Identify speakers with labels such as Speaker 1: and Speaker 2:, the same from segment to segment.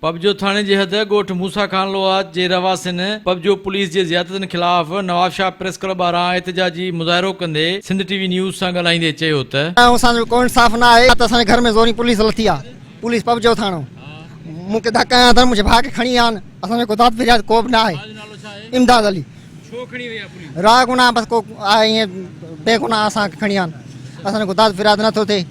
Speaker 1: पबजो थाने जे हद ॻोठ मूसा खान लोहा जे रवासिन पबजो पुलिस जे ज़ियादतनि खिलाफ़ नवाबशाह प्रेस क्लब पारां एहतजाजी मुज़ाहिरो कंदे सिंध टीवी न्यूज़ सां ॻाल्हाईंदे चयो त
Speaker 2: असांजो को इंसाफ़ न आहे त असांजे घर में ज़ोरी पुलिस लथी आहे। पुलिस पबजो थानो मूंखे धक्का आया मुंहिंजे भाउ खे खणी आहिनि। असांजो को दाद फिरियाद को बि न आहे। इमदाद अली राह गुनाह बसि को आहे ईअं बेगुनाह असांखे खणी आहिनि। असांजो को दाद फिरियाद नथो थिए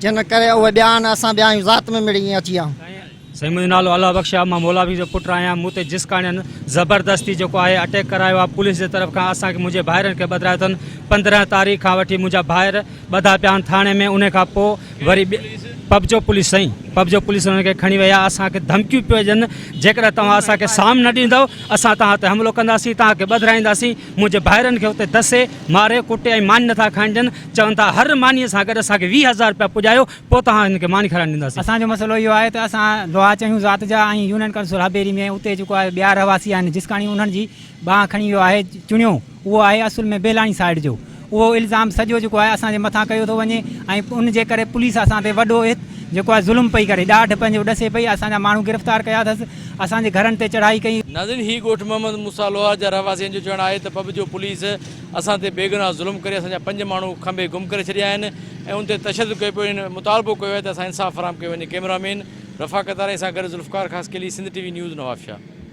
Speaker 2: जिन करे उहे ॿिया आहिनि असां ॿिया आहियूं ज़ात में मिड़ी ईअं अची विया आहियूं।
Speaker 3: सही मुंहिंजो नालो अल्लाह बख्श आहे। मां मौलावी जो पुटु आहियां। मूं ते जिसकाणियनि ज़बरदस्ती जेको आहे अटैक करायो आहे पुलिस जे तरफ़ खां। असांखे मुंहिंजे भाइरनि खे ॿधायो अथनि 15 तारीख़ खां वठी मुंहिंजा भाइर ॿधा पिया आहिनि थाणे में। उन खां पोइ वरी पबजो पुलिस साईं पबजो पुलिस उन्हनि खे खणी वई आहे। असांखे धमकियूं पियूं ॾियनि जेकॾहिं तव्हां असांखे साम न ॾींदव असां तव्हां ते हमिलो कंदासीं, तव्हांखे ॿधाईंदासीं। मुंहिंजे भाइरनि खे हुते धसे मारे कुटे ऐं मानी नथा खाइण ॾियनि। चवनि था हर मानीअ सां गॾु असांखे 20,000 रुपया पुॼायो पोइ तव्हां हिनखे मानी खाराइण ॾींदासीं।
Speaker 4: असांजो मसइलो इहो आहे त असां लोहा चयूं ज़ात जा ऐं यूनियन काउंसिल हबेरी में उते जेको आहे ॿिया रहवासी आहिनि जिसकाणी उन्हनि जी बांह खणी वियो आहे चुणियो। उहो आहे असुल में बेलाणी साइड जो। उहो इल्ज़ाम सॼो जेको आहे असांजे मथां कयो थो वञे ऐं उन जे करे पुलिस असां ते वॾो जेको आहे ज़ुल्म पई करे ॾाढ पंहिंजो ॾसे पई। असांजा माण्हू गिरफ़्तार कया अथसि, असांजे घरनि ते चढ़ाई कई।
Speaker 1: नाज़रीन ही ॻोठ मोहम्मद मूसा लोहा जा रहवासियुनि जो चवणु आहे त पबजो पुलिस असां ते बेगुनाह ज़ुल्म करे असांजा 5 माण्हू खंभे गुम करे छॾिया आहिनि ऐं उन ते तशदुद कयो पियो। मुतालबो कयो आहे त असां इंसाफ़ फराहम कयो वञे। कैमरामैन रफ़ा कतारे सां गॾु ज़ुल्फ़कार ख़ासकेली सिंध टीवी न्यूज़ नवाबशाह।